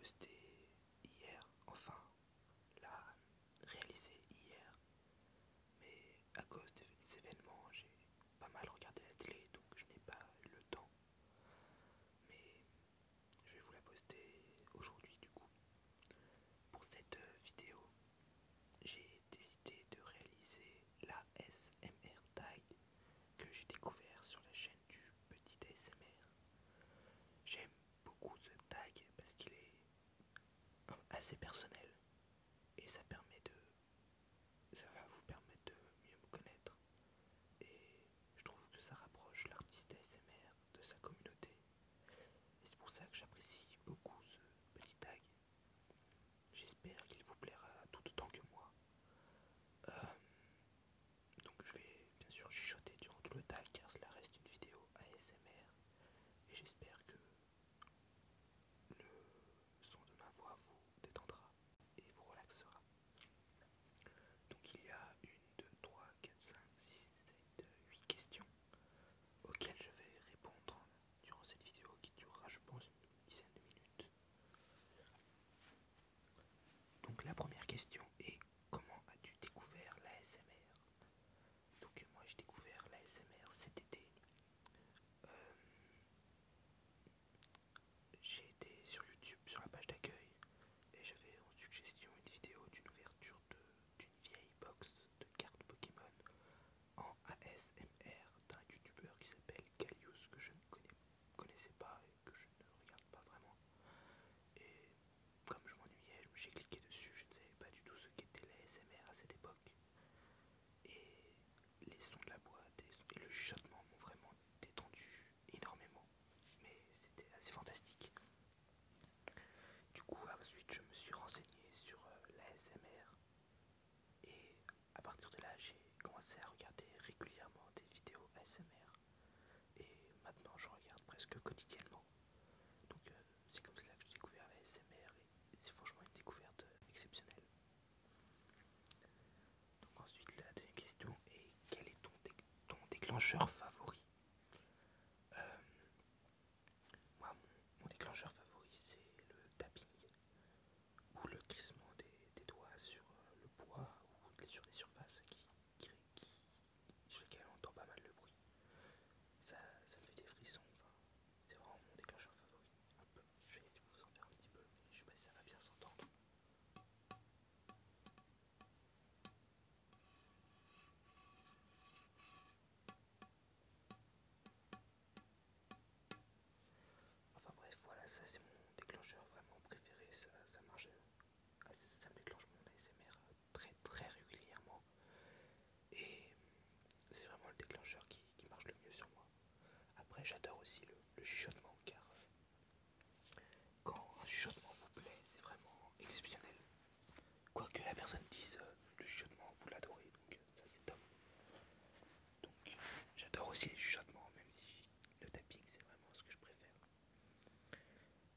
posté hier, enfin l'a réalisé hier, mais à cause des événements j'ai pas mal regardé la télé donc je n'ai pas eu le temps, mais je vais vous la poster aujourd'hui du coup. Pour cette vidéo, j'ai décidé de réaliser l'ASMR tag que j'ai découvert sur la chaîne du Petit ASMR. J'aime beaucoup ce tag parce qu'il est assez personnel et ça va vous permettre de mieux me connaître, et je trouve que ça rapproche l'artiste ASMR de sa communauté, et c'est pour ça que j'apprécie beaucoup ce petit tag. J'espère qu'il vous plaira tout autant que moi. Donc je vais bien sûr chuchoter durant tout le tag car cela reste une vidéo ASMR, et j'espère que le son de ma voix vous détendra et vous relaxera. Donc il y a 1, 2, 3, 4, 5, 6, 7, 8 questions auxquelles je vais répondre durant cette vidéo qui durera je pense une dizaine de minutes. Donc la première question est: comment as-tu découvert l'ASMR? Donc moi j'ai découvert l'ASMR cet été. Euh, j'ai été sur YouTube sur la page d'accueil et j'avais en suggestion une vidéo d'une ouverture d'une vieille box de cartes Pokémon en ASMR d'un youtubeur qui s'appelle Gallius, que je ne connaissais pas et que je ne regarde pas vraiment. Et comme je m'ennuyais, j'ai cliqué dessus, je ne savais pas du tout ce qu'était l'ASMR à cette époque. Et les sons de la boîte et le chuchotement m'ont vraiment détendu énormément. Mais c'était assez fantastique. Du coup, ensuite, je me suis renseigné sur l'ASMR. Et à partir de là, j'ai commencé à regarder régulièrement des vidéos ASMR. Et maintenant, je regarde presque quotidiennement. Donc c'est comme cela que j'ai découvert la ASMR et c'est franchement une découverte exceptionnelle. Donc ensuite, la deuxième question est: quel est ton déclencheur favori? Euh, Moi, mon déclencheur favori, c'est le tapping ou le crissement des doigts sur le bois ou sur des surfaces sur lesquelles on entend pas mal le bruit. Ça me fait des frissons, enfin, c'est vraiment mon déclencheur favori. Un peu. Je vais essayer de vous en faire un petit peu, mais je sais pas si ça va bien s'entendre. Enfin bref, voilà, ça c'est mon déclencheur vraiment préféré, ça marche, ça me déclenche mon ASMR très très régulièrement, et c'est vraiment le déclencheur qui marche le mieux sur moi. Après j'adore aussi le chuchotement, car quand un chuchotement vous plaît, c'est vraiment exceptionnel. Quoi que la personne dise, le chuchotement vous l'adorez, donc ça c'est top. Donc j'adore aussi les chuchotements, même si le tapping c'est vraiment ce que je préfère.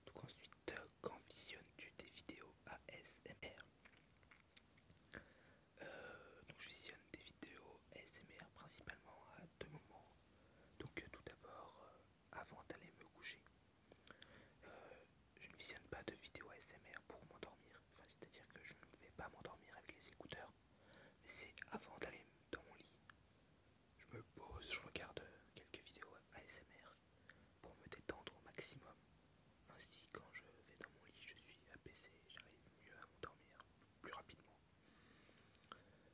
Donc ensuite, quand visionnes-tu des vidéos ASMR? Donc je visionne des vidéos ASMR principalement à deux moments. Donc tout d'abord, avant d'aller me coucher. Euh, je ne visionne pas de vidéos ASMR pour m'endormir. Enfin, c'est-à-dire que je ne vais pas m'endormir avec les écouteurs, mais c'est avant d'aller dans mon lit. Je me pose, je regarde quelques vidéos ASMR pour me détendre au maximum. Ainsi, quand je vais dans mon lit, je suis apaisé, j'arrive mieux à m'endormir plus rapidement.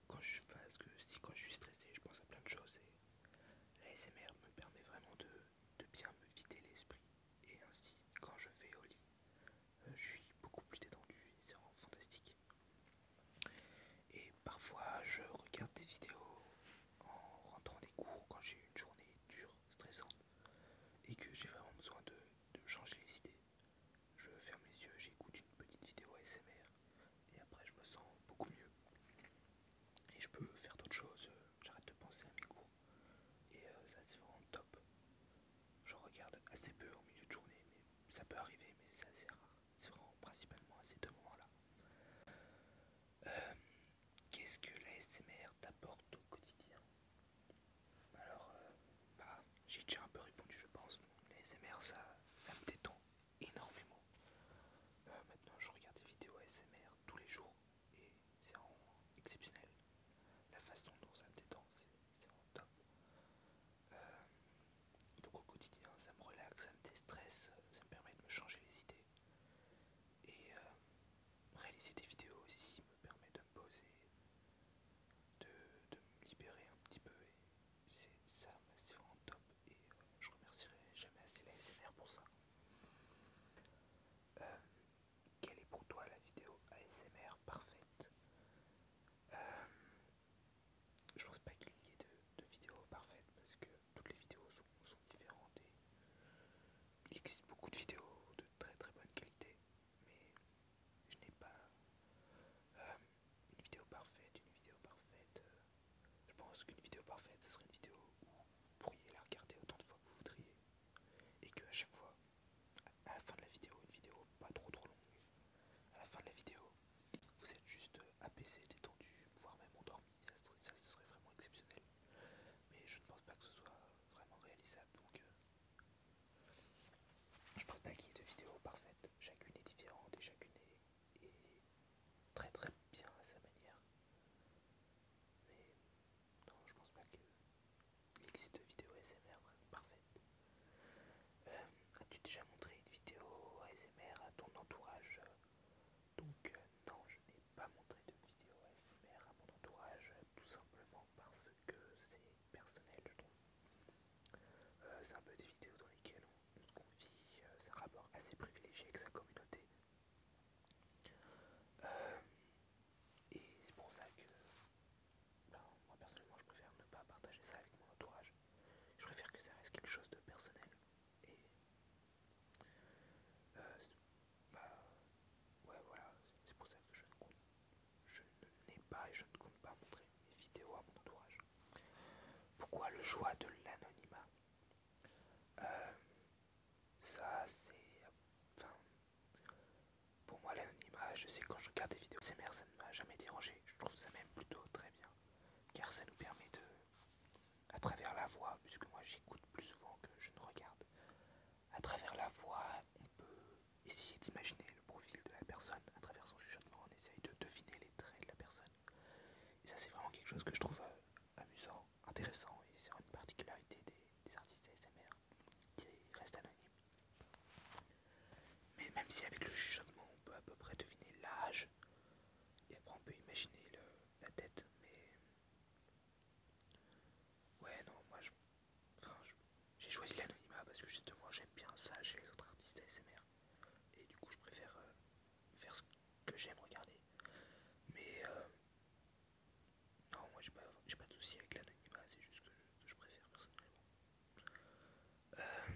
Quand je suis stressé, je pense à plein de choses, et l'ASMR me permet vraiment de bien me vider l'esprit. Et ainsi, quand je vais au lit, je suis beaucoup plus détendu et c'est vraiment fantastique. Et parfois, je regarde des vidéos en rentrant des cours quand j'ai une journée dure, stressante, et que j'ai vraiment besoin de me changer les idées. Je ferme les yeux, j'écoute une petite vidéo ASMR et après je me sens beaucoup mieux. Et je peux faire d'autres choses, j'arrête de penser à mes cours. Et ça c'est vraiment top. Je regarde assez peu en milieu de journée, mais ça peut arriver, mais c'est assez rare. C'est vraiment principalement à ces deux moments-là. Qu'est-ce que il existe beaucoup de vidéos de très très bonne qualité, mais je n'ai pas euh, une vidéo parfaite, je pense qu'une vidéo parfaite, ce serait une vidéo où vous pourriez la regarder autant de fois que vous voudriez, et qu'à chaque fois, à la fin de la vidéo, une vidéo pas trop trop longue, à la fin de la vidéo, vous êtes juste apaisé, détendu, voire même endormi, ça serait vraiment exceptionnel. Mais je ne pense pas que ce soit vraiment réalisable, donc je pense pas qu'il y ait de vidéos parfaites. Chacune est différente et chacune est très très bien à sa manière. Mais non, je pense pas qu'il existe de vidéos ASMR vraiment parfaites. As-tu déjà montré une vidéo ASMR à ton entourage? Donc non, je n'ai pas montré de vidéo ASMR à mon entourage, tout simplement parce que c'est personnel, je trouve. C'est un peu des vidéos dans lesquelles on se confie, c'est un rapport assez privilégié avec sa communauté. Euh, et c'est pour ça que moi personnellement je préfère ne pas partager ça avec mon entourage. Je préfère que ça reste quelque chose de personnel. Et bah ouais voilà, c'est pour ça que je n'ai pas et je ne compte pas montrer mes vidéos à mon entourage. Pourquoi le choix de l'anonymat? euh, Ça c'est... Enfin, pour moi l'anonymat, je sais que quand je regarde des vidéos ASMR ça ne m'a jamais dérangé. Je trouve ça même plutôt très bien. Car ça nous permet de, à travers la voix, puisque moi j'écoute plus souvent que je ne regarde, à travers la voix, on peut essayer d'imaginer le profil de la personne. À travers son chuchotement, on essaye de deviner les traits de la personne. Et ça, c'est vraiment quelque chose que je trouve amusant, intéressant, et c'est une particularité des artistes ASMR qui restent anonymes. Mais même si avec le chuchotement, on peut à peu près deviner l'âge, et après on peut imaginer la tête, mais ouais, non, enfin, j'ai choisi l'anonymat parce que justement j'aime bien ça chez les autres artistes ASMR. Et du coup je préfère faire ce que j'aime regarder. Mais non, moi j'ai pas de souci avec l'anonymat, c'est juste que je préfère personnellement. Euh,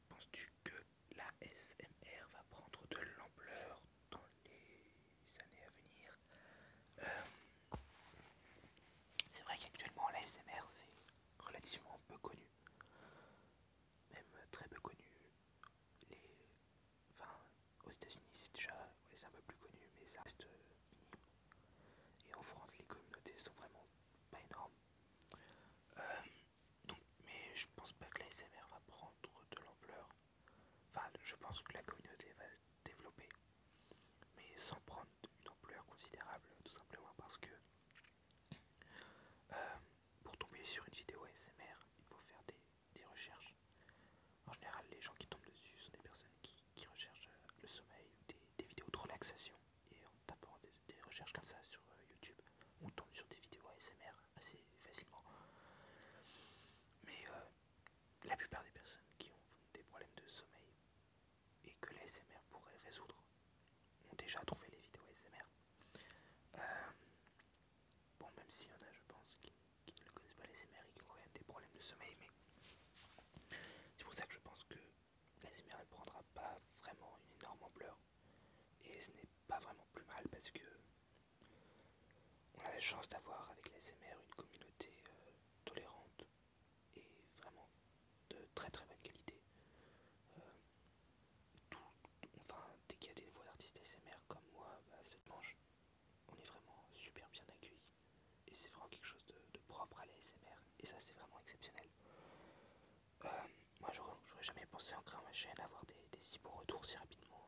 Penses-tu que la SMR va prendre de l'ampleur dans les années à venir? Euh, c'est vrai qu'actuellement la SMR c'est relativement peu connu, même très peu connu. Les... Enfin, aux États-Unis c'est déjà ouais, c'est un peu plus connu, mais ça reste minime. Et en France, les communautés sont vraiment pas énormes. Euh, mais je pense pas que la SMR va prendre de l'ampleur. Enfin, je pense que la communauté va se développer, mais sans prendre une ampleur considérable, tout simplement parce que euh, pour tomber sur une vidéo ASMR, il faut faire des recherches. En général, les gens qui tombent dessus sont des personnes qui recherchent le sommeil ou des vidéos de relaxation. Et en tapant des recherches comme ça sur YouTube, on tombe sur des vidéos ASMR assez facilement. Mais la plupart des personnes qui ont des problèmes de sommeil et que l'ASMR pourrait résoudre ont déjà trouvé les vidéos ASMR. Euh, bon, même s'il y en a, je pense, qui ne le connaissent pas l'ASMR et qui ont quand même des problèmes de sommeil, mais c'est pour ça que je pense que l'ASMR ne prendra pas vraiment une énorme ampleur. Et ce n'est pas vraiment plus mal parce que on a la chance d'avoir avec l'ASMR une communauté tolérante et vraiment de très très bonne qualité. Euh, enfin, dès qu'il y a des nouveaux artistes ASMR comme moi, bah, ce dimanche, on est vraiment super bien accueillis. Et c'est vraiment quelque chose de propre à l'ASMR. Et ça, c'est vraiment exceptionnel. Euh, Moi, j'aurais jamais pensé en créant ma chaîne avoir des si bons retours si rapidement.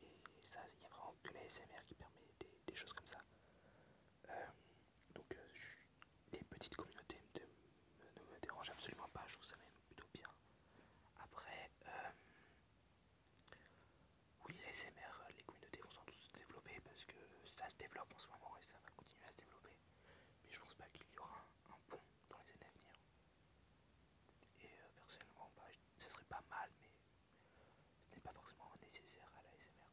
Et ça, il n'y a vraiment que l'ASMR qui permet des choses comme ça. Euh, donc, les petites communautés ne me dérangent absolument pas. Je trouve ça même plutôt bien. Après, oui, l'ASMR, les communautés vont sans doute se développer parce que ça se développe en ce moment et ça va continuer à se développer. Mais je pense pas qu'il y aura un pont dans les années à venir. Et personnellement, bah, ça serait pas mal, mais ce n'est pas forcément nécessaire à la SMR.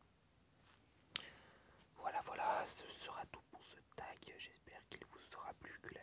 Voilà, voilà, ce sera tout pour ce tag. J'espère qu'il vous aura plu, que la